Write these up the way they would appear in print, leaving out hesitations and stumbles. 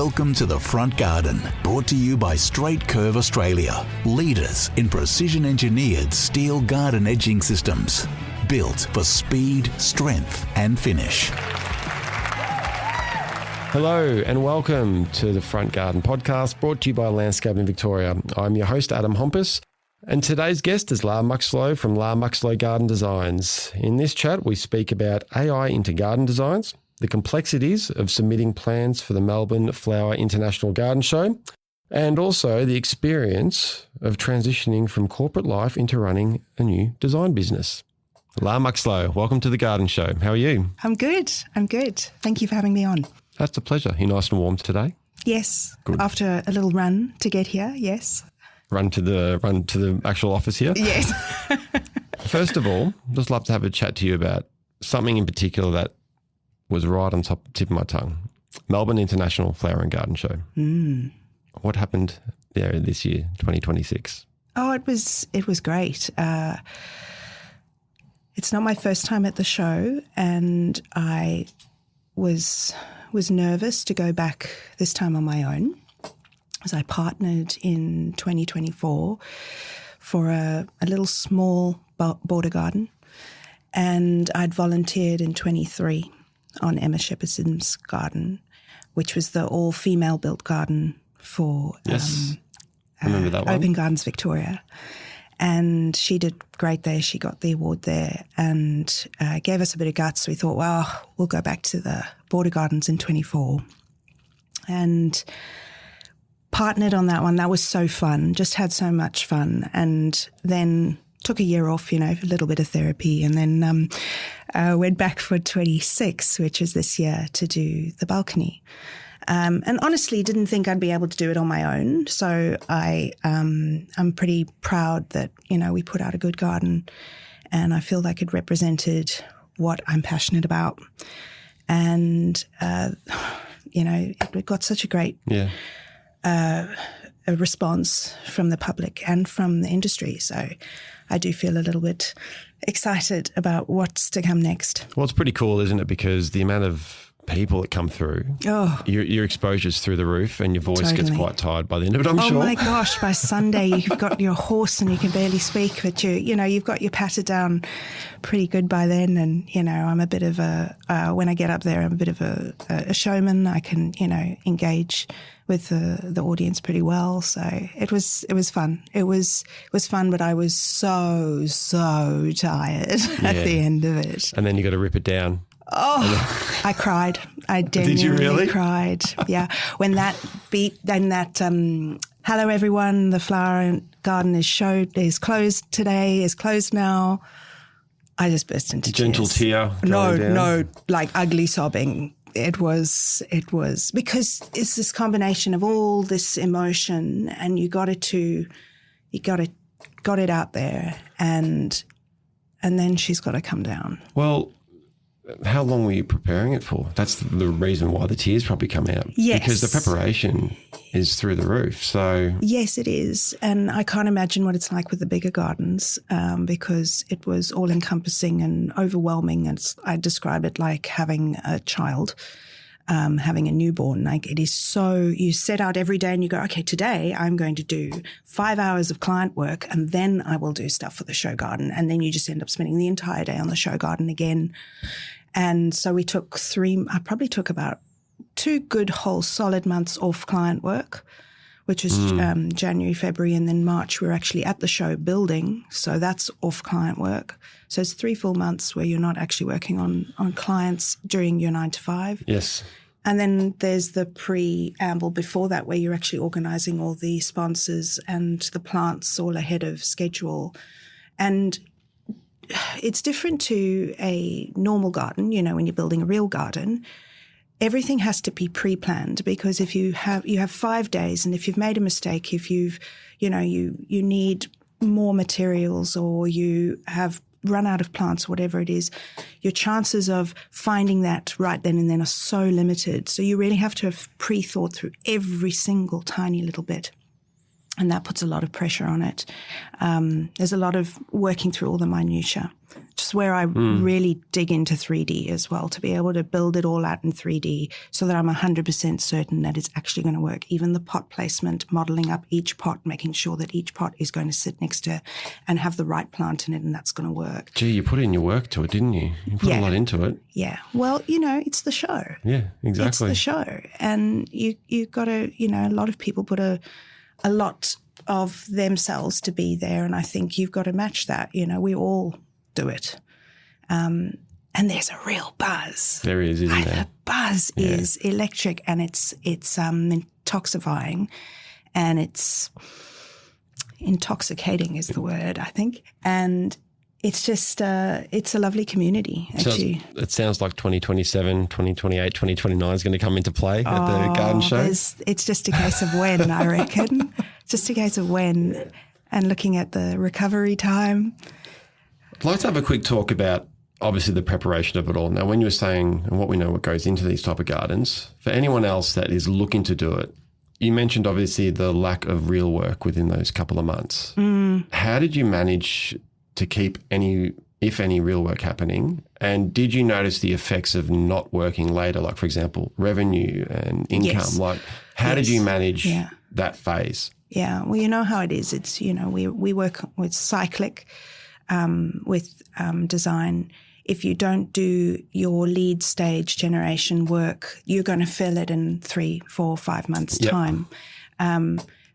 Welcome to The Front Garden, brought to you by Straight Curve Australia, leaders in precision engineered steel garden edging systems, built for speed, strength and finish. Hello and welcome to the Front Garden podcast, brought to you by Landscaping Victoria. I'm your host, Adam Hompas, and today's guest is Muxlow from Muxlow Garden Designs. In this chat, we speak about AI into garden designs, the complexities of submitting plans for the Melbourne Flower International Garden Show, and also the experience of transitioning from corporate life into running a new design business. Muxlow, welcome to the Garden Show. How are you? I'm good. Thank you for having me on. That's a pleasure. You're nice and warm today? Yes. Good. After a little run to get here, yes. Run to the actual office here? Yes. First of all, just love to have a chat to you about something in particular that was right on tip of my tongue. Melbourne International Flower and Garden Show. What happened there this year, 2026? Oh, it was great. It's not my first time at the show, and I was nervous to go back this time on my own, as I partnered in 2024 for a little small border garden, and I'd volunteered in 23 on Emma Shepperson's garden, which was the all-female built garden for remember that one. Open Gardens Victoria. And she did great there. She got the award there and gave us a bit of guts. We thought, well, we'll go back to the border gardens in 24 and partnered on that one. That was so fun, just had so much fun. And then took a year off, a little bit of therapy, and then went back for 26, which is this year, to do the balcony. And honestly, didn't think I'd be able to do it on my own. So I'm pretty proud that, we put out a good garden, and I feel like it represented what I'm passionate about. And, it got such a great a response from the public and from the industry. So I do feel a little bit excited about what's to come next. Well, it's pretty cool, isn't it? Because the amount of people that come through, your exposure's through the roof, and your voice gets quite tired by the end of it, I'm sure. Oh my gosh, by Sunday you've got your horse and you can barely speak, but you've got your patter down pretty good by then. And, I'm a bit of when I get up there, I'm a bit of a showman. I can, engage with the audience pretty well. So it was fun. It was fun, but I was so tired at the end of it. And then you got to rip it down. Oh, I cried. I genuinely Did you really? cried. Yeah. When that beat, then that, hello everyone, the flower garden is closed today, is closed now. I just burst into gentle tears. Tear. No, like ugly sobbing. It was because it's this combination of all this emotion, and you got it out there, and then she's got to come down. Well, how long were you preparing it for? That's the reason why the tears probably come out. Yes. Because the preparation is through the roof. So yes, it is. And I can't imagine what it's like with the bigger gardens, because it was all encompassing and overwhelming. And I describe it like having a child, having a newborn. Like, it is so, you set out every day and you go, okay, today I'm going to do 5 hours of client work, and then I will do stuff for the show garden. And then you just end up spending the entire day on the show garden again. And so we took I probably took about 2 good whole solid months off client work, which was January, February, and then March we were actually at the show building. So that's off client work. So it's 3 full months where you're not actually working on clients during your 9 to 5. yes. And then there's the preamble before that, where you're actually organising all the sponsors and the plants all ahead of schedule. And it's different to a normal garden, when you're building a real garden. Everything has to be pre-planned, because if you have 5 days, and if you've made a mistake, if you need more materials, or you have run out of plants, whatever it is, your chances of finding that right then and then are so limited. So you really have to have pre-thought through every single tiny little bit. And that puts a lot of pressure on it. There's a lot of working through all the minutiae. Just where I really dig into 3D as well, to be able to build it all out in 3D so that I'm 100% certain that it's actually going to work. Even the pot placement, modelling up each pot, making sure that each pot is going to sit next to and have the right plant in it, and that's going to work. Gee, you put in your work to it, didn't you? You put a lot into it. Yeah. Well, it's the show. Yeah, exactly. It's the show. And you got to, a lot of people put a lot of themselves to be there, and I think you've got to match that. We all do it. And there's a real buzz. There is, isn't there? The buzz is electric, and it's intoxifying, and it's intoxicating is the word, I think. And it's just, it's a lovely community, actually. It sounds like 2027, 2028, 2029 is going to come into play at the garden show. It's just a case of when, I reckon. Just a case of when, and looking at the recovery time. I'd like to have a quick talk about, obviously, the preparation of it all. Now, when you were saying, and what we know what goes into these type of gardens, for anyone else that is looking to do it, you mentioned, obviously, the lack of real work within those couple of months. How did you manage to keep any real work happening? And did you notice the effects of not working later, like, for example, revenue and income? Yes. Like, how did you manage that phase? Yeah, well, you know how it is. It's, we work with cyclic, with design. If you don't do your lead stage generation work, you're going to fill it in 3, 4, 5 months' time.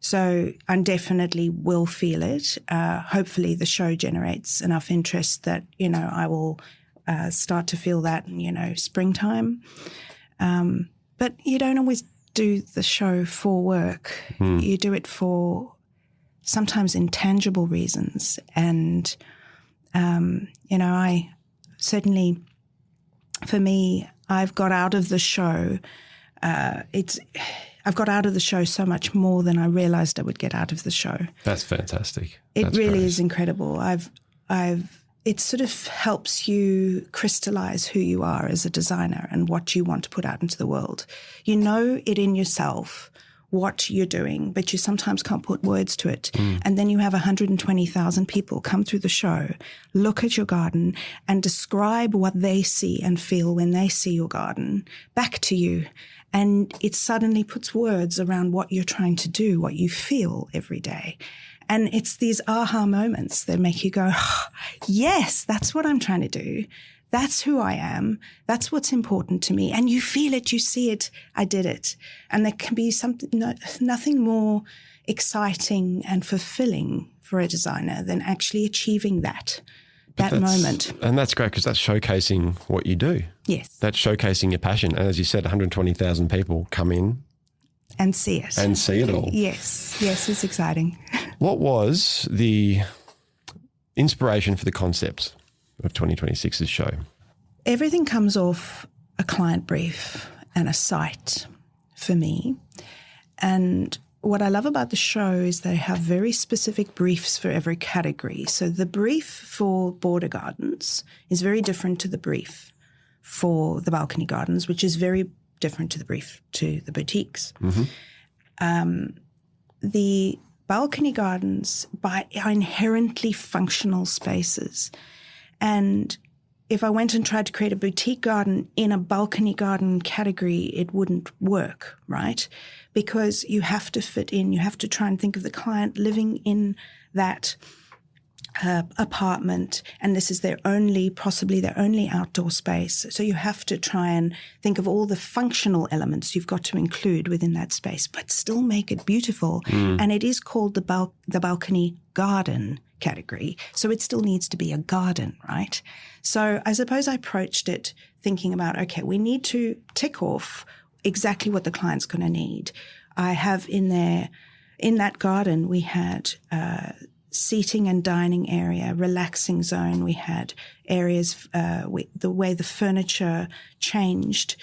So I definitely will feel it. Hopefully the show generates enough interest that, I will start to feel that in, springtime. But you don't always do the show for work. You do it for sometimes intangible reasons. And, I certainly, for me, I've got out of the show. I've got out of the show so much more than I realized I would get out of the show. That's fantastic. It really is incredible. It sort of helps you crystallize who you are as a designer and what you want to put out into the world. You know it in yourself, what you're doing, but you sometimes can't put words to it. And then you have 120,000 people come through the show, look at your garden and describe what they see and feel when they see your garden back to you. And it suddenly puts words around what you're trying to do, what you feel every day. And it's these aha moments that make you go, oh, yes, that's what I'm trying to do. That's who I am. That's what's important to me. And you feel it, you see it, I did it. And there can be nothing more exciting and fulfilling for a designer than actually achieving that moment. And that's great because that's showcasing what you do. Yes. That's showcasing your passion. And as you said, 120,000 people come in. And see it. And see it all. Yes. Yes, it's exciting. What was the inspiration for the concept of 2026's show? Everything comes off a client brief and a site for me. And what I love about the show is they have very specific briefs for every category. So the brief for border gardens is very different to the brief for the balcony gardens, which is very different to the brief to the boutiques. The balcony gardens are inherently functional spaces. And if I went and tried to create a boutique garden in a balcony garden category, it wouldn't work, right? Because you have to fit in. You have to try and think of the client living in that apartment, and this is possibly their only outdoor space. So you have to try and think of all the functional elements you've got to include within that space, but still make it beautiful. And it is called the balcony garden category. So it still needs to be a garden, right? So I suppose I approached it thinking about, okay, we need to tick off exactly what the client's going to need. I have in that garden, we had seating and dining area, relaxing zone. We had areas, the way the furniture changed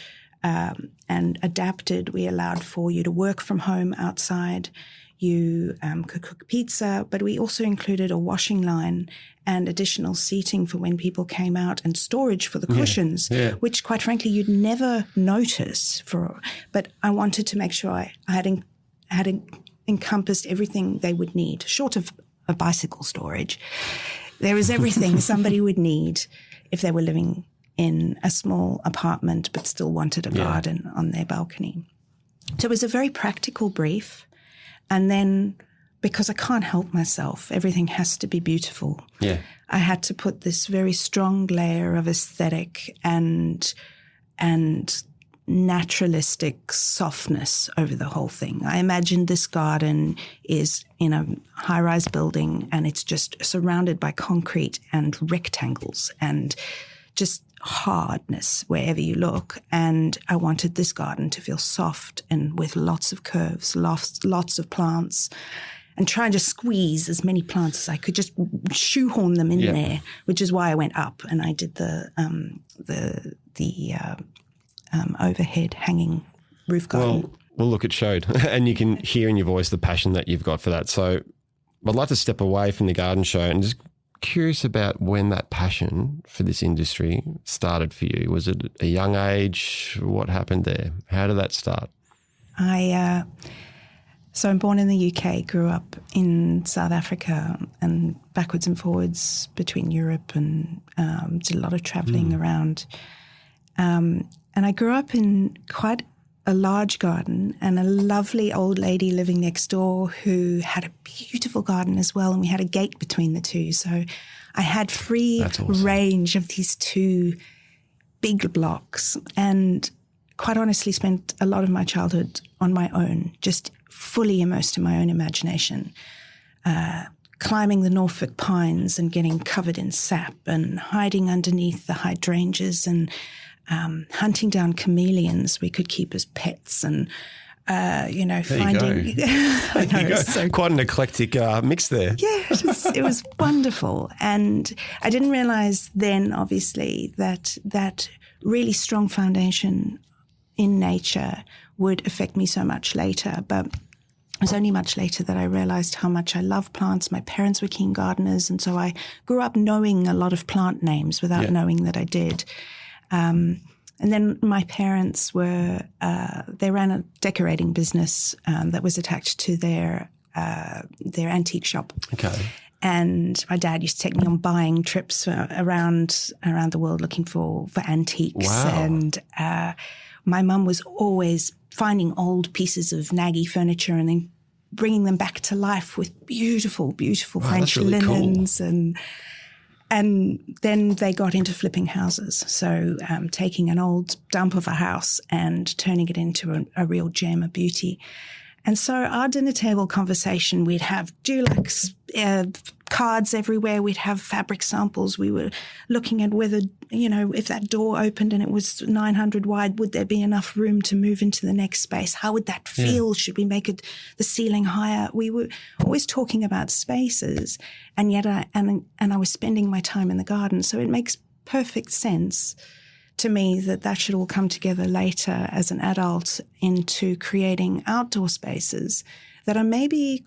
and adapted. We allowed for you to work from home outside. You could cook pizza, but we also included a washing line and additional seating for when people came out and storage for the cushions, which quite frankly you'd never notice but I wanted to make sure I had encompassed everything they would need, short of a bicycle storage, There was everything somebody would need if they were living in a small apartment but still wanted a garden on their balcony. So it was a very practical brief. And then because I can't help myself, everything has to be beautiful. Yeah. I had to put this very strong layer of aesthetic and naturalistic softness over the whole thing. I imagined this garden is in a high-rise building and it's just surrounded by concrete and rectangles and just hardness wherever you look. And I wanted this garden to feel soft and with lots of curves, lots of plants, and try and just squeeze as many plants as I could, just shoehorn them in there, which is why I went up and I did the overhead hanging roof garden. Well, look, it showed. And you can hear in your voice the passion that you've got for that. So I'd like to step away from the garden show and just curious about when that passion for this industry started for you. Was it a young age? What happened there? How did that start? So I'm born in the UK, grew up in South Africa and backwards and forwards between Europe and did a lot of travelling around. And I grew up in quite a large garden and a lovely old lady living next door who had a beautiful garden as well, and we had a gate between the two. So I had free range of these two big blocks and quite honestly spent a lot of my childhood on my own, just fully immersed in my own imagination, climbing the Norfolk pines and getting covered in sap and hiding underneath the hydrangeas and hunting down chameleons we could keep as pets and, finding... I know, so quite an eclectic mix there. Yeah, it was wonderful. And I didn't realise then, obviously, that really strong foundation in nature would affect me so much later. But it was only much later that I realised how much I love plants. My parents were keen gardeners, and so I grew up knowing a lot of plant names without knowing that I did. And then my parents they ran a decorating business that was attached to their antique shop. Okay. And my dad used to take me on buying trips around the world looking for antiques. Wow. And my mum was always finding old pieces of naggy furniture and then bringing them back to life with beautiful, beautiful French really linens. Cool. And then they got into flipping houses. So taking an old dump of a house and turning it into a real gem, a beauty. And so our dinner table conversation, we'd have Dulux cards everywhere. We'd have fabric samples. We were looking at whether, if that door opened and it was 900 wide, would there be enough room to move into the next space? How would that feel? Yeah. Should we make the ceiling higher? We were always talking about spaces, and yet I was spending my time in the garden. So it makes perfect sense to me that should all come together later as an adult into creating outdoor spaces that are maybe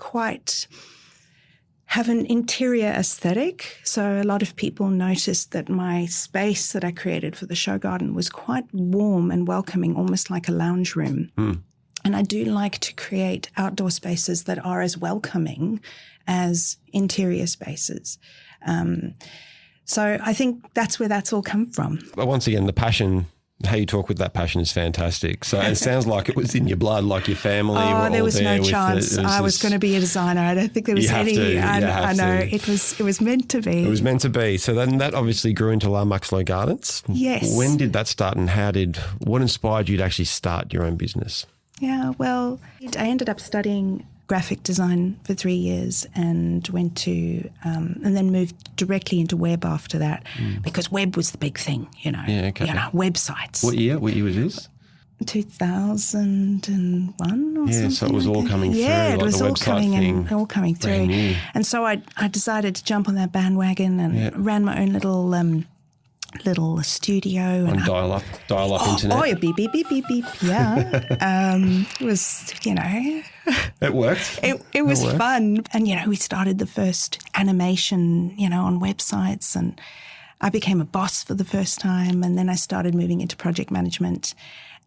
have an interior aesthetic. So a lot of people noticed that my space that I created for the show garden was quite warm and welcoming, almost like a lounge room. Mm. And I do like to create outdoor spaces that are as welcoming as interior spaces. So I think that's where that's all come from. But once again, the passion, how you talk with that passion is fantastic. So it sounds like it was in your blood, like your family. There was no chance. I was going to be a designer. I don't think there was any. I know it was meant to be. It was meant to be. So then that obviously grew into Muxlow Gardens. Yes. When did that start, and what inspired you to actually start your own business? Yeah, well, I ended up studying graphic design for 3 years and went to and then moved directly into web after that because web was the big thing, websites. What year was this? 2001 or something. Yeah, so it was all coming through. Yeah, it was all coming through. And so I decided to jump on that bandwagon and ran my own little studio. On dial-up internet. Oh, yeah, beep, beep, beep, beep, beep. Yeah. It was, It worked. It was fun. And, we started the first animation, on websites, and I became a boss for the first time. And then I started moving into project management.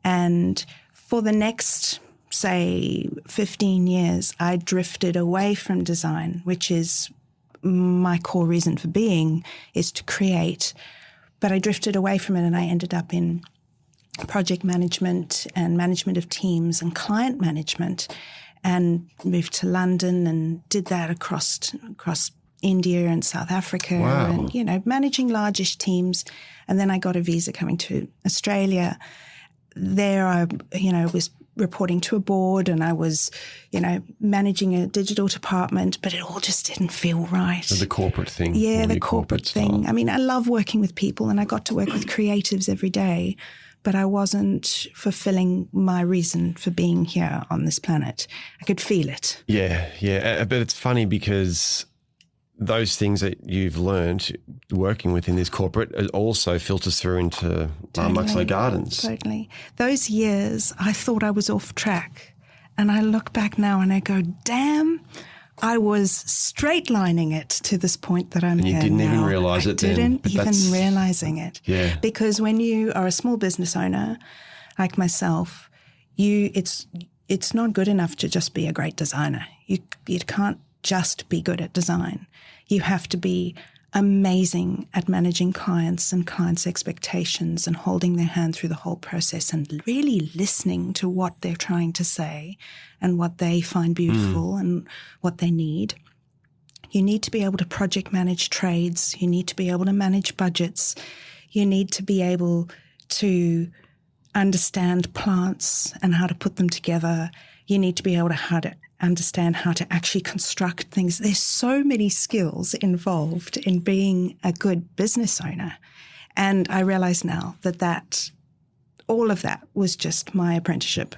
And for the next, say, 15 years, I drifted away from design, which is my core reason for being is to create. But I drifted away from it and I ended up in project management and management of teams and client management, and moved to London and did that across India and South Africa. Wow. And, you know, managing largish teams. And then I got a visa coming to Australia. There I, was reporting to a board and I was, managing a digital department, but it all just didn't feel right. So the corporate thing. Yeah, the corporate thing. style. I mean, I love working with people and I got to work with creatives every day, but I wasn't fulfilling my reason for being here on this planet. I could feel it. Yeah. But it's funny because those things that you've learned working within this corporate also filters through into Muxlow Gardens. Totally. Those years, I thought I was off track. And I look back now and I go, damn, I was straight lining it to this point that I'm And you here didn't even now. realise it then. I didn't but even that's- realising it. Yeah. Because when you are a small business owner like myself, it's not good enough to just be a great designer. You can't just be good at design. You have to be amazing at managing clients and clients' expectations and holding their hand through the whole process and really listening to what they're trying to say and what they find beautiful and what they need. You need to be able to project manage trades. You need to be able to manage budgets. You need to be able to understand plants and how to put them together. You need to be able to understand how to actually construct things. There's so many skills involved in being a good business owner. And I realize now that all of that was just my apprenticeship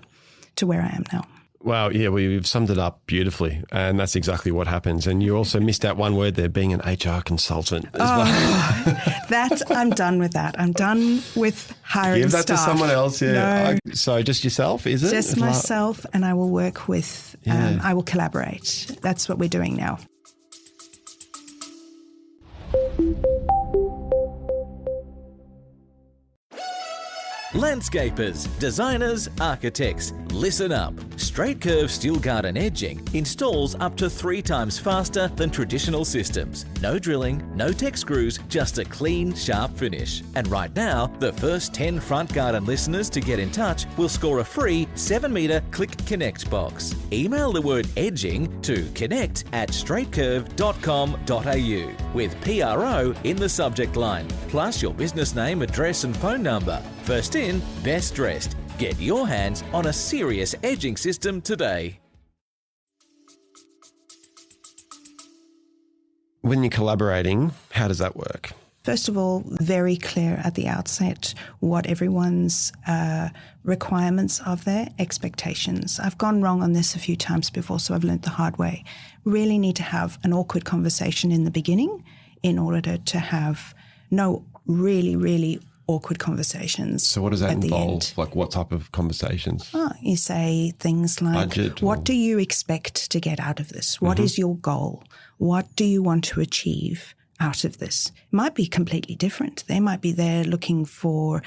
to where I am now. Wow, yeah, we've summed it up beautifully, and that's exactly what happens. And you also missed out one word there, being an HR consultant as well. I'm done with that. I'm done with hiring Give that staff. to someone else, yeah. No. So just yourself, is it? Just myself, and I will work with, Yeah. I will collaborate. That's what we're doing now. Landscapers, designers, architects, listen up. Straight Curve Steel Garden Edging installs up to 3 times faster than traditional systems. No drilling, no tech screws, just a clean, sharp finish. And right now, the first 10 Front Garden listeners to get in touch will score a free 7-metre Click Connect box. Email the word edging to connect@straightcurve.com.au with PRO in the subject line, plus your business name, address and phone number. First in, best dressed. Get your hands on a serious edging system today. When you're collaborating, how does that work? First of all, very clear at the outset what everyone's requirements are, their expectations. I've gone wrong on this a few times before, so I've learnt the hard way. Really need to have an awkward conversation in the beginning in order to have no really awkward conversations. So what does that at the involve? end. Like what type of conversations? You say things like, Budget what or- do you expect to get out of this? What is your goal? What do you want to achieve out of this? It might be completely different. They might be there looking for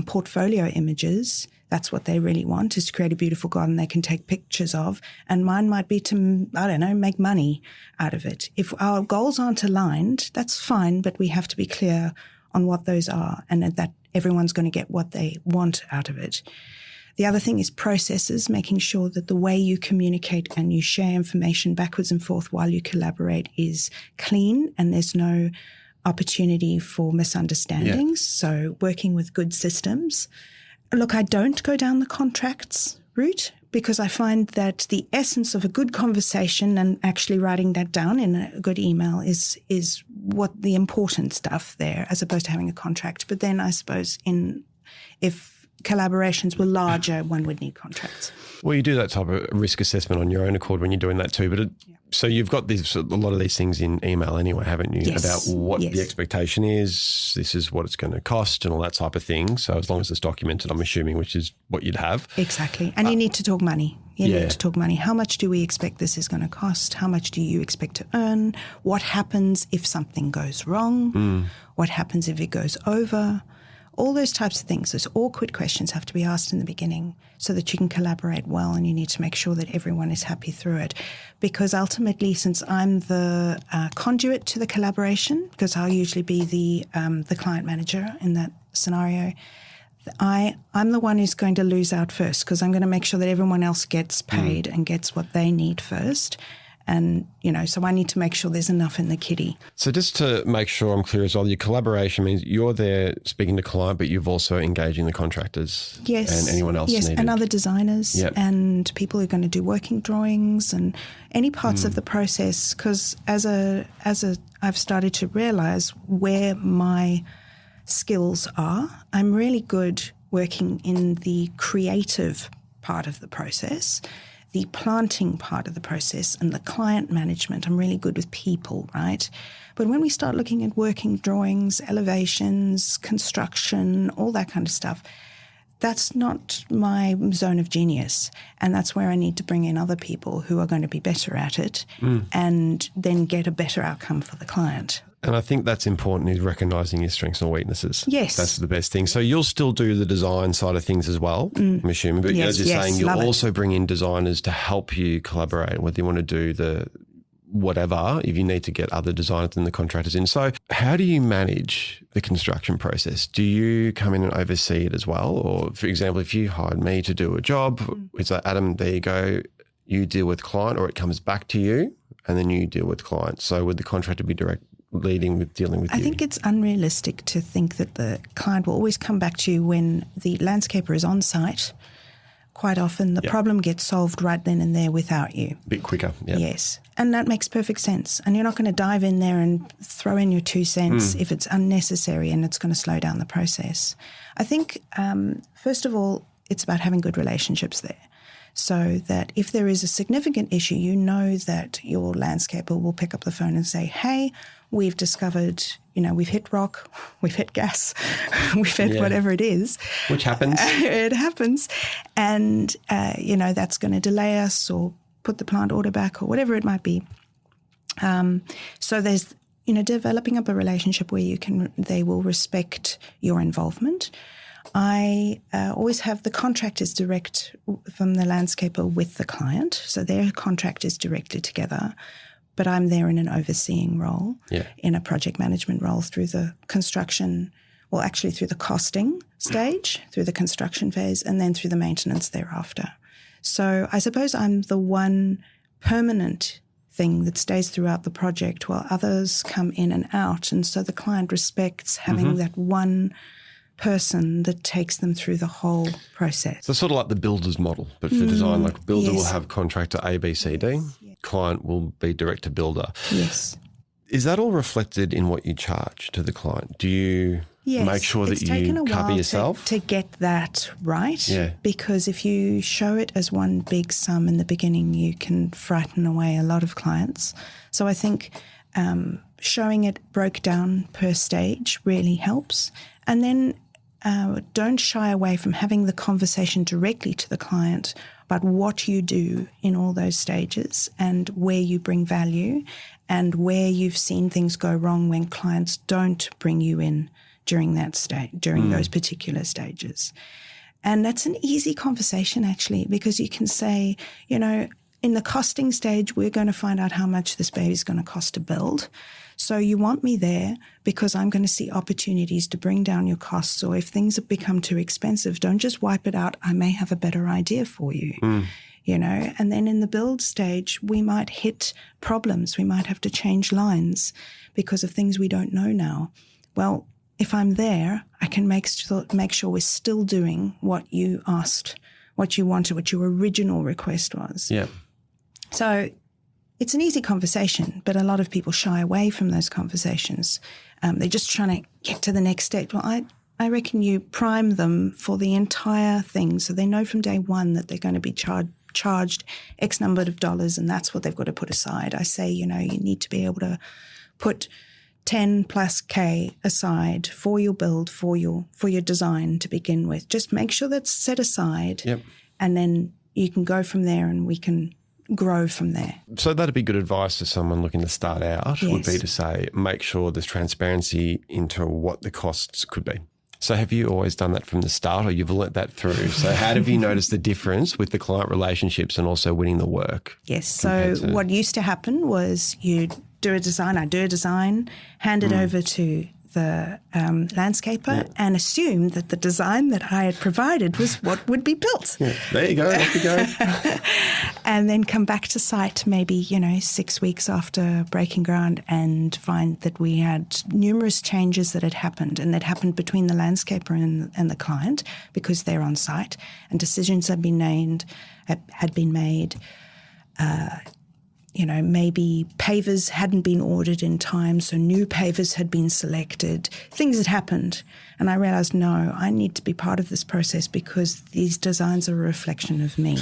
portfolio images. That's what they really want, is to create a beautiful garden they can take pictures of. And mine might be to, make money out of it. If our goals aren't aligned, that's fine, but we have to be clear on what those are and that everyone's going to get what they want out of it. The other thing is processes, making sure that the way you communicate and you share information backwards and forth while you collaborate is clean and there's no opportunity for misunderstandings. Yeah. So working with good systems. Look, I don't go down the contracts route because I find that the essence of a good conversation and actually writing that down in a good email is what the important stuff there, as opposed to having a contract. But then I suppose if collaborations were larger, one would need contracts. Well, you do that type of risk assessment on your own accord when you're doing that too. But so you've got a lot of these things in email anyway, haven't you? Yes. About what the expectation is, this is what it's going to cost and all that type of thing. So as long as it's documented, I'm assuming, which is what you'd have. Exactly. And you need to talk money. You need to talk money. How much do we expect this is going to cost? How much do you expect to earn? What happens if something goes wrong? What happens if it goes over? All those types of things, those awkward questions have to be asked in the beginning so that you can collaborate well, and you need to make sure that everyone is happy through it. Because ultimately, since I'm the conduit to the collaboration, because I'll usually be the client manager in that scenario, I'm the one who's going to lose out first, because I'm going to make sure that everyone else gets paid and gets what they need first. And, so I need to make sure there's enough in the kitty. So just to make sure I'm clear as well, your collaboration means you're there speaking to client, but you've also engaging the contractors and anyone else needed. And other designers and people who are going to do working drawings and any parts of the process. Because as I've started to realise where my skills are, I'm really good working in the creative part of the process, the planting part of the process, and the client management. I'm really good with people, right? But when we start looking at working drawings, elevations, construction, all that kind of stuff, that's not my zone of genius. And that's where I need to bring in other people who are going to be better at it and then get a better outcome for the client. And I think that's important, is recognising your strengths and weaknesses. Yes. That's the best thing. So you'll still do the design side of things as well, I'm assuming. But as you're saying, you'll also bring in designers to help you collaborate, whether you want to do the whatever, if you need to get other designers and the contractors in. So how do you manage the construction process? Do you come in and oversee it as well? Or, for example, if you hired me to do a job, it's like, Adam, there you go, you deal with client, or it comes back to you and then you deal with client. So would the contractor be dealing with you? I think it's unrealistic to think that the client will always come back to you when the landscaper is on site. Quite often the problem gets solved right then and there without you. A bit quicker, Yes. And that makes perfect sense. And you're not going to dive in there and throw in your 2 cents if it's unnecessary and it's going to slow down the process. I think, first of all, it's about having good relationships there. So that if there is a significant issue, you know that your landscaper will pick up the phone and say, hey, we've discovered, we've hit rock, we've hit gas, we've hit whatever it is. Which happens. It happens. And, that's going to delay us or put the plant order back or whatever it might be. So there's, developing up a relationship where they will respect your involvement. I always have the contractors direct from the landscaper with the client. So their contract is directed together, but I'm there in an overseeing role, in a project management role through the construction, through the costing stage, through the construction phase, and then through the maintenance thereafter. So I suppose I'm the one permanent thing that stays throughout the project while others come in and out. And so the client respects having that one person that takes them through the whole process. So sort of like the builder's model, but for design, like builder will have contractor A, B, C, D. Client will be direct to builder. Yes. Is that all reflected in what you charge to the client? Do you make sure that you cover yourself? To get that right. Yeah. Because if you show it as one big sum in the beginning, you can frighten away a lot of clients. So I think showing it broke down per stage really helps. And then don't shy away from having the conversation directly to the client about what you do in all those stages and where you bring value and where you've seen things go wrong when clients don't bring you in during that stage, during those particular stages. And that's an easy conversation, actually, because you can say, in the costing stage, we're going to find out how much this baby's going to cost to build. So you want me there because I'm going to see opportunities to bring down your costs. Or if things have become too expensive, don't just wipe it out. I may have a better idea for you, And then in the build stage, we might hit problems. We might have to change lines because of things we don't know now. Well, if I'm there, I can make sure we're still doing what you asked, what you wanted, what your original request was. Yeah. So it's an easy conversation, but a lot of people shy away from those conversations. They're just trying to get to the next stage. Well, I reckon you prime them for the entire thing so they know from day one that they're going to be charged X number of dollars and that's what they've got to put aside. I say, you need to be able to put 10 plus K aside for your build, for your design to begin with. Just make sure that's set aside and then you can go from there and we can grow from there. So that'd be good advice to someone looking to start out would be to say, make sure there's transparency into what the costs could be. So have you always done that from the start, or you've let that through? So how have you noticed the difference with the client relationships and also winning the work? Yes. So what used to happen was you'd do a design, I'd do a design, hand it over to the landscaper and assume that the design that I had provided was what would be built. Yeah. There you go, off you go. And then come back to site maybe, 6 weeks after breaking ground and find that we had numerous changes that had happened, and that happened between the landscaper and the client because they're on site, and decisions had been made. Maybe pavers hadn't been ordered in time, so new pavers had been selected. Things had happened. And I realised, no, I need to be part of this process because these designs are a reflection of me.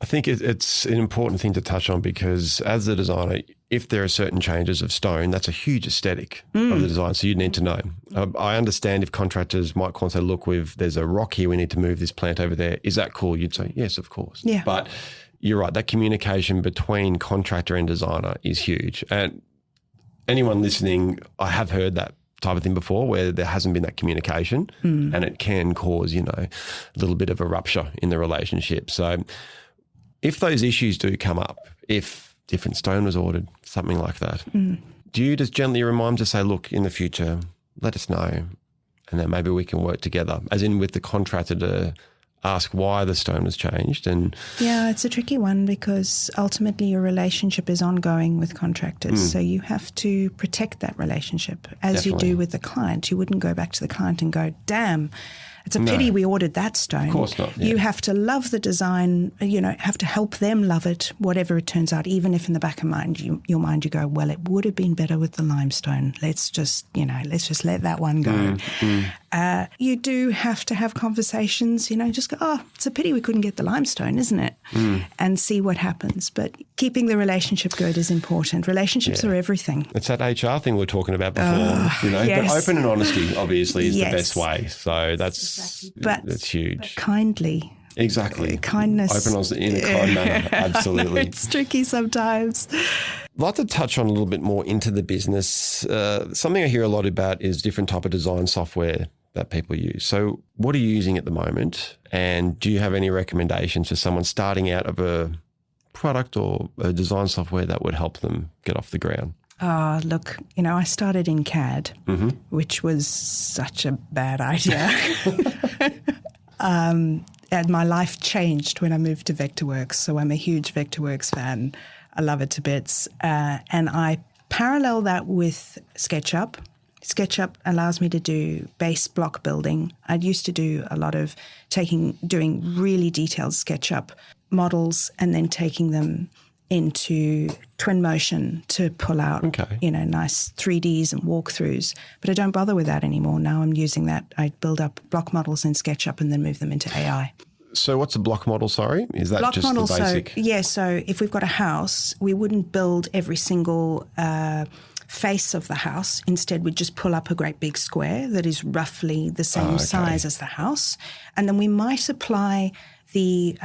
I think it's an important thing to touch on because as a designer, if there are certain changes of stone, that's a huge aesthetic of the design. So you need to know. I understand if contractors might call and say, look, there's a rock here, we need to move this plant over there. Is that cool? You'd say, yes, of course. Yeah. But you're right, that communication between contractor and designer is huge. And anyone listening, I have heard that type of thing before where there hasn't been that communication and it can cause, a little bit of a rupture in the relationship. So if those issues do come up, if different stone was ordered, something like that, do you just gently remind to say, look, in the future, let us know and then maybe we can work together, as in with the contractor to ask why the stone was changed? And yeah, it's a tricky one because ultimately your relationship is ongoing with contractors. So you have to protect that relationship as you do with the client. You wouldn't go back to the client and go, damn, it's a pity we ordered that stone. Of course not. Yeah. You have to love the design, have to help them love it, whatever it turns out, even if in the back of your mind you go, well, it would have been better with the limestone. Let's just let that one go. You do have to have conversations, just go, oh, it's a pity we couldn't get the limestone, isn't it? And see what happens. But keeping the relationship good is important. Relationships are everything. It's that HR thing we were talking about before, yes. But open and honesty obviously is Yes. the best way. So that's huge. But kindly. Exactly. Kindness. Open honesty in a kind manner. Absolutely. It's tricky sometimes. I'd like to touch on a little bit more into the business. Something I hear a lot about is different type of design software that people use. So what are you using at the moment? And do you have any recommendations for someone starting out of a product or a design software that would help them get off the ground? Look, I started in CAD, which was such a bad idea. And my life changed when I moved to Vectorworks. So I'm a huge Vectorworks fan. I love it to bits. And I parallel that with SketchUp. SketchUp allows me to do base block building. I used to do a lot of doing really detailed SketchUp models and then taking them into Twinmotion to pull out, nice 3Ds and walkthroughs. But I don't bother with that anymore. Now I'm using that. I build up block models in SketchUp and then move them into AI. So what's a block model, sorry? Is that block just model, the basic? So if we've got a house, we wouldn't build every single face of the house. Instead, we'd just pull up a great big square that is roughly the same size as the house. And then we might apply the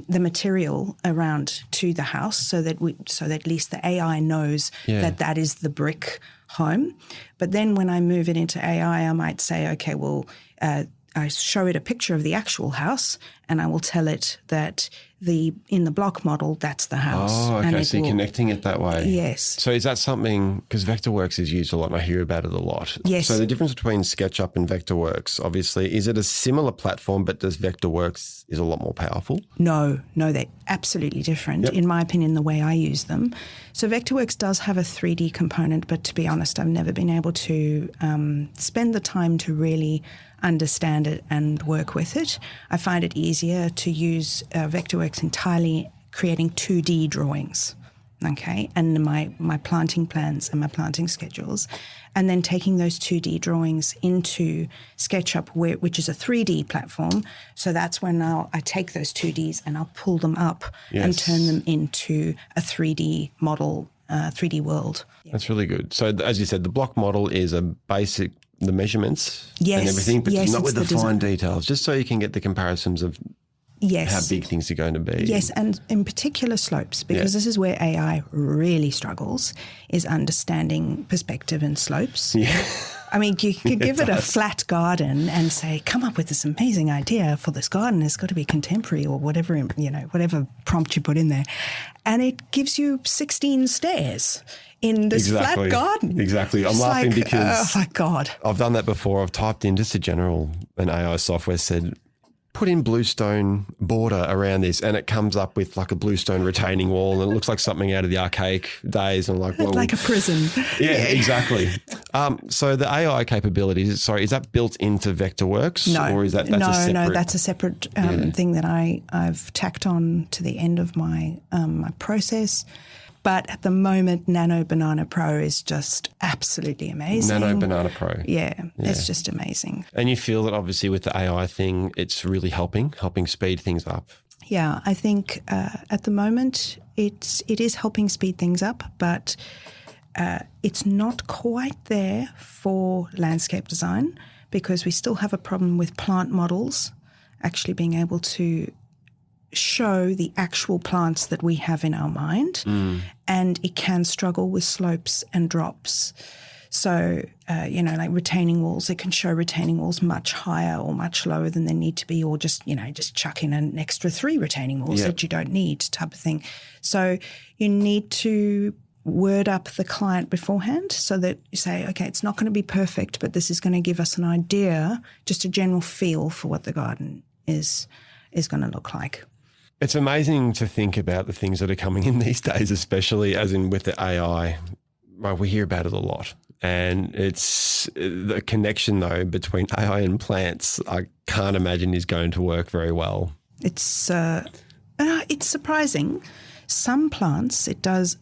material around to the house so that at least the AI knows that is the brick home. But then when I move it into AI, I might say, okay, well, I show it a picture of the actual house and I will tell it that in the block model, that's the house. Oh, okay. And So you're connecting it that way. Yes. So is that something, because Vectorworks is used a lot and I hear about it a lot. Yes. So the difference between SketchUp and Vectorworks, obviously, is it a similar platform, but does Vectorworks is a lot more powerful? No, they're absolutely different, in my opinion, the way I use them. So Vectorworks does have a 3D component, but to be honest, I've never been able to spend the time to really understand it and work with it. I find it easier to use Vectorworks entirely creating 2D drawings, okay, and my planting plans and my planting schedules, and then taking those 2D drawings into SketchUp, which is a 3D platform. So that's when now I take those 2Ds and I'll pull them up and turn them into a 3D model, 3D world. That's really good. So as you said, the block model is a basic, the measurements and everything, but not with the fine details, just so you can get the comparisons of how big things are going to be. Yes, and in particular slopes, because this is where AI really struggles, is understanding perspective and slopes. I mean, you could give it a flat garden and say, come up with this amazing idea for this garden. It's got to be contemporary or whatever, whatever prompt you put in there. And it gives you 16 stairs in this flat garden. Exactly. I'm laughing because oh my God. I've done that before. I've typed in just an AI software said, put in bluestone border around this, and it comes up with like a bluestone retaining wall, and it looks like something out of the archaic days. And I'm like, well, like a prison. Yeah, exactly. So the AI capabilities, is that built into Vectorworks? No, or is that that's a separate thing that I've tacked on to the end of my my process. But at the moment, Nano Banana Pro is just absolutely amazing. Nano Banana Pro. Yeah, it's just amazing. And you feel that obviously with the AI thing, it's really helping speed things up. Yeah, I think at the moment it is helping speed things up, but it's not quite there for landscape design because we still have a problem with plant models actually being able to show the actual plants that we have in our mind, and it can struggle with slopes and drops. So, like retaining walls, it can show retaining walls much higher or much lower than they need to be, or just chuck in an extra 3 retaining walls that you don't need type of thing. So you need to word up the client beforehand so that you say, okay, it's not going to be perfect, but this is going to give us an idea, just a general feel for what the garden is going to look like. It's amazing to think about the things that are coming in these days, especially as in with the AI. Well, we hear about it a lot. And it's the connection, though, between AI and plants, I can't imagine is going to work very well. It's surprising. Some plants, it does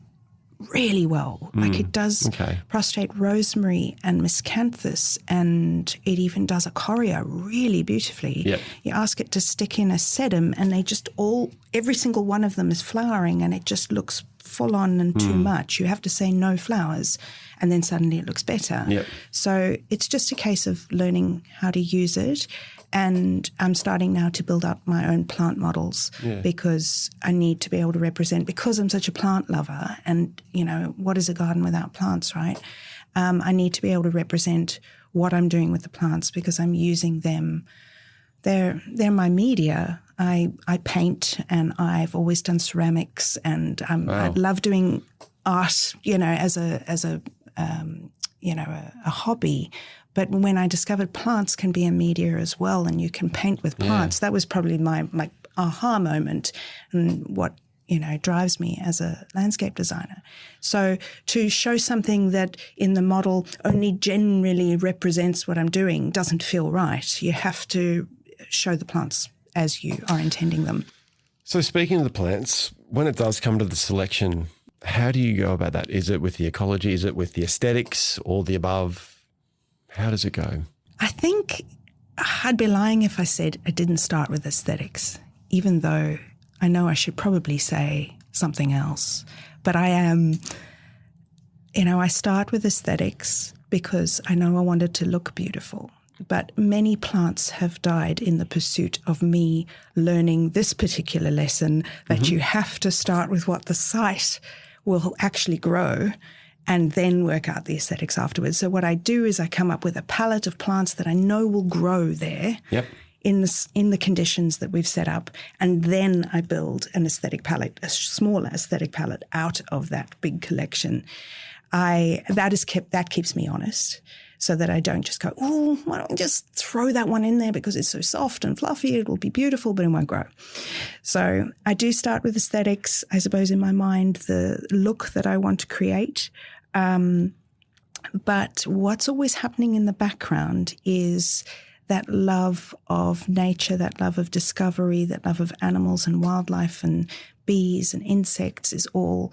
really well. Like it does prostrate rosemary and miscanthus, and it even does a coria really beautifully. Yep. You ask it to stick in a sedum and they just every single one of them is flowering, and it just looks full on and too much. You have to say no flowers and then suddenly it looks better. Yep. So it's just a case of learning how to use it. And I'm starting now to build up my own plant models because I need to be able to represent, because I'm such a plant lover and, what is a garden without plants, right? I need to be able to represent what I'm doing with the plants because I'm using them. They're my media. I paint and I've always done ceramics, and I love doing art, as a hobby. But when I discovered plants can be a media as well, and you can paint with plants, that was probably my aha moment and what, drives me as a landscape designer. So to show something that in the model only generally represents what I'm doing doesn't feel right. You have to show the plants as you are intending them. So speaking of the plants, when it does come to the selection, how do you go about that? Is it with the ecology? Is it with the aesthetics, or the above? How does it go? I think I'd be lying if I said I didn't start with aesthetics, even though I know I should probably say something else. But I am, I start with aesthetics because I know I wanted to look beautiful. But many plants have died in the pursuit of me learning this particular lesson that you have to start with what the site will actually grow and then work out the aesthetics afterwards. So what I do is I come up with a palette of plants that I know will grow there in the conditions that we've set up, and then I build an aesthetic palette, a smaller aesthetic palette out of that big collection. That keeps me honest, so that I don't just go, oh, why don't we just throw that one in there because it's so soft and fluffy, it will be beautiful, but it won't grow. So I do start with aesthetics, I suppose, in my mind, the look that I want to create. But what's always happening in the background is that love of nature, that love of discovery, that love of animals and wildlife and bees and insects is all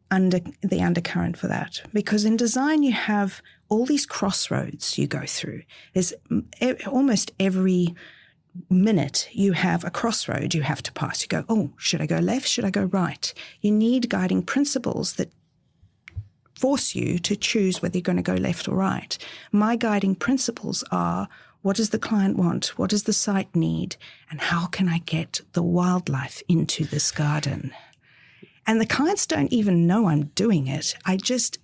under the undercurrent for that. Because in design you have all these crossroads you go through. There's almost every minute you have a crossroad you have to pass. You go, oh, should I go left? Should I go right? You need guiding principles that force you to choose whether you're going to go left or right. My guiding principles are, what does the client want? What does the site need? And how can I get the wildlife into this garden? And the clients don't even know I'm doing it.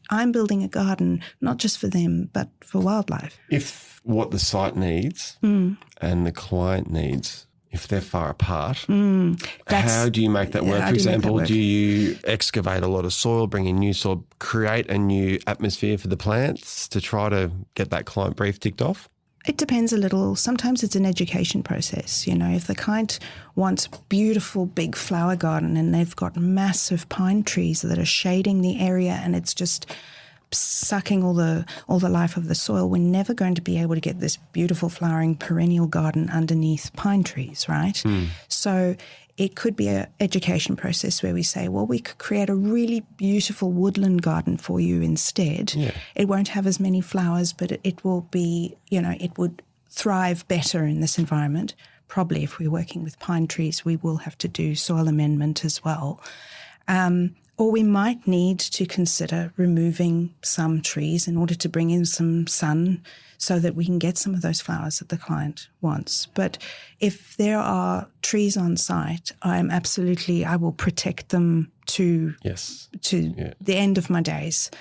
I'm building a garden, not just for them, but for wildlife. If what the site needs and the client needs, if they're far apart, how do you make that work? For example, do you excavate a lot of soil, bring in new soil, create a new atmosphere for the plants to try to get that client brief ticked off? It depends a little. Sometimes it's an education process. If the client wants a beautiful big flower garden and they've got massive pine trees that are shading the area and it's just sucking all the life of the soil, we're never going to be able to get this beautiful flowering perennial garden underneath pine trees, right? So it could be an education process where we say, well, we could create a really beautiful woodland garden for you instead. Yeah. It won't have as many flowers, but it will be, it would thrive better in this environment. Probably if we're working with pine trees, we will have to do soil amendment as well. Or we might need to consider removing some trees in order to bring in some sun so that we can get some of those flowers that the client wants. But if there are trees on site, I will protect them to the end of my days,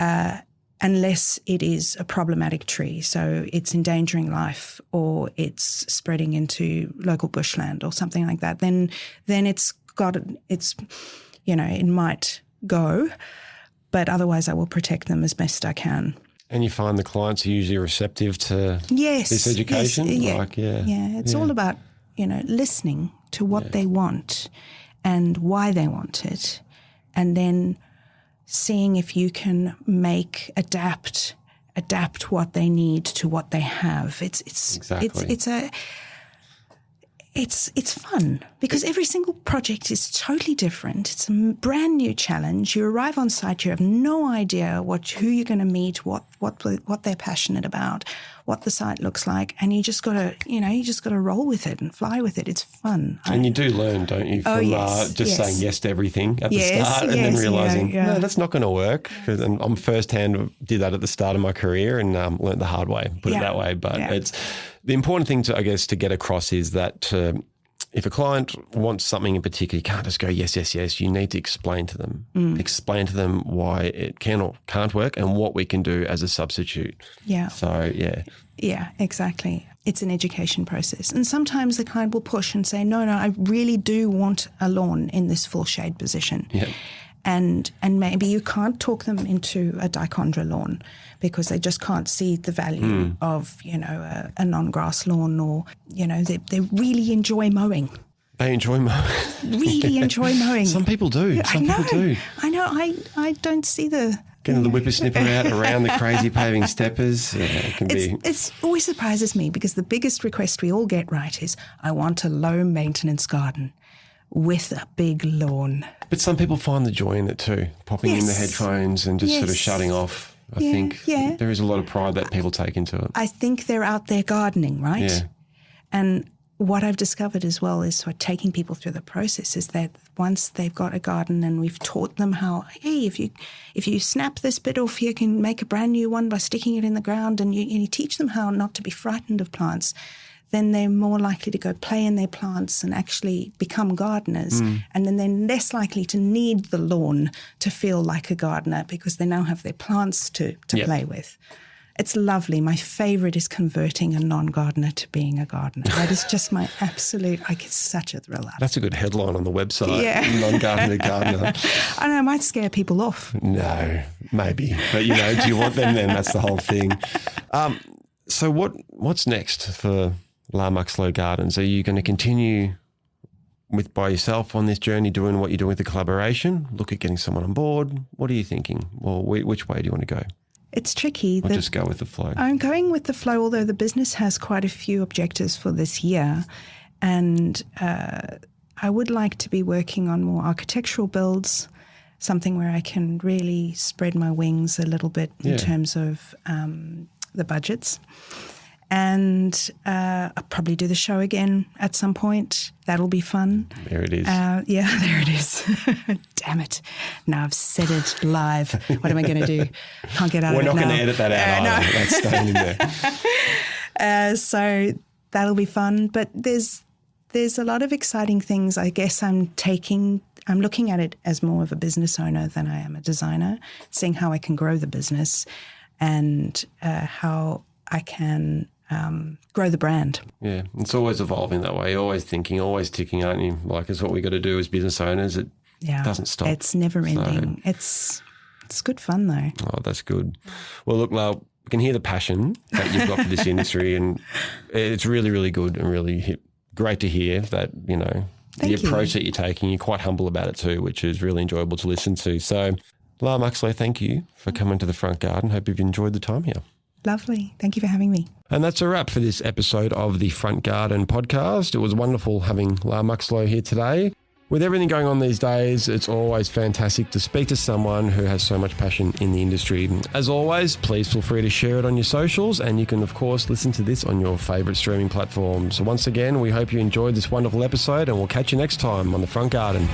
unless it is a problematic tree. So it's endangering life or it's spreading into local bushland or something like that. Then it might go, but otherwise I will protect them as best I can. And you find the clients are usually receptive to this education? Yes, it's all about, listening to what they want and why they want it, and then seeing if you can adapt what they need to what they have. It's fun because every single project is totally different. It's a brand new challenge. You arrive on site, you have no idea who you're going to meet, what they're passionate about, what the site looks like, and you just got to roll with it and fly with it. It's fun. And you do learn, don't you, from saying yes to everything at the start and then realising, no, that's not going to work. And I'm firsthand did that at the start of my career and learned the hard way, put it that way. But it's the important thing to get across is that if a client wants something in particular, you can't just go, yes, yes, yes. You need to explain to them. Explain to them why it can or can't work and what we can do as a substitute. Yeah. So, yeah. Yeah, exactly. It's an education process. And sometimes the client will push and say, no, I really do want a lawn in this full shade position. Yeah. And maybe you can't talk them into a dichondra lawn because they just can't see the value of, a non-grass lawn or, they really enjoy mowing. They enjoy mowing. Really enjoy mowing. Some people do. I know. I don't see the... Getting the whippersnipper out around the crazy paving steppers. Yeah, it always surprises me because the biggest request we all get right is, I want a low-maintenance garden with a big lawn. But some people find the joy in it too, popping in the headphones and just sort of shutting off. I think there is a lot of pride that people take into it. I think they're out there gardening, right? Yeah. And what I've discovered as well is taking people through the process is that once they've got a garden and we've taught them how, hey, if you snap this bit off, you can make a brand new one by sticking it in the ground, and you teach them how not to be frightened of plants, then they're more likely to go play in their plants and actually become gardeners. And then they're less likely to need the lawn to feel like a gardener because they now have their plants to play with. It's lovely. My favourite is converting a non-gardener to being a gardener. That is just my absolute, I get such a thrill out. That's a good headline on the website, non-gardener to gardener. I know, it might scare people off. No, maybe. But, do you want them then? That's the whole thing. So what's next for La Muxlow Gardens? Are you going to continue by yourself on this journey, doing what you're doing with the collaboration? Look at getting someone on board? What are you thinking? Well, which way do you want to go? It's tricky. Or just go with the flow? I'm going with the flow, although the business has quite a few objectives for this year. And I would like to be working on more architectural builds, something where I can really spread my wings a little bit in terms of the budgets. And I'll probably do the show again at some point. That'll be fun. There it is. There it is. Damn it. Now I've said it live. What am I going to do? Can't get out of it now. We're not going to edit that out. No. That's staying in there. So that'll be fun. But there's a lot of exciting things I guess I'm taking I'm looking at it as more of a business owner than I am a designer, seeing how I can grow the business and how I can grow the brand. Yeah, it's always evolving that way. You're always thinking, always ticking, aren't you? Like, it's what we got to do as business owners. It doesn't stop. It's never ending. It's good fun though. Oh, that's good. Well, look, Lau, we can hear the passion that you've got for this industry, and it's really, really good and really great to hear that, you know, the approach that you're taking. You're quite humble about it too, which is really enjoyable to listen to. So, Lau Muxlow, thank you for coming to the front garden. Hope you've enjoyed the time here. Lovely. Thank you for having me. And that's a wrap for this episode of the Front Garden podcast. It was wonderful having Lau Muxlow here today. With everything going on these days, it's always fantastic to speak to someone who has so much passion in the industry. As always, please feel free to share it on your socials, and you can, of course, listen to this on your favourite streaming platform. So once again, we hope you enjoyed this wonderful episode, and we'll catch you next time on the Front Garden.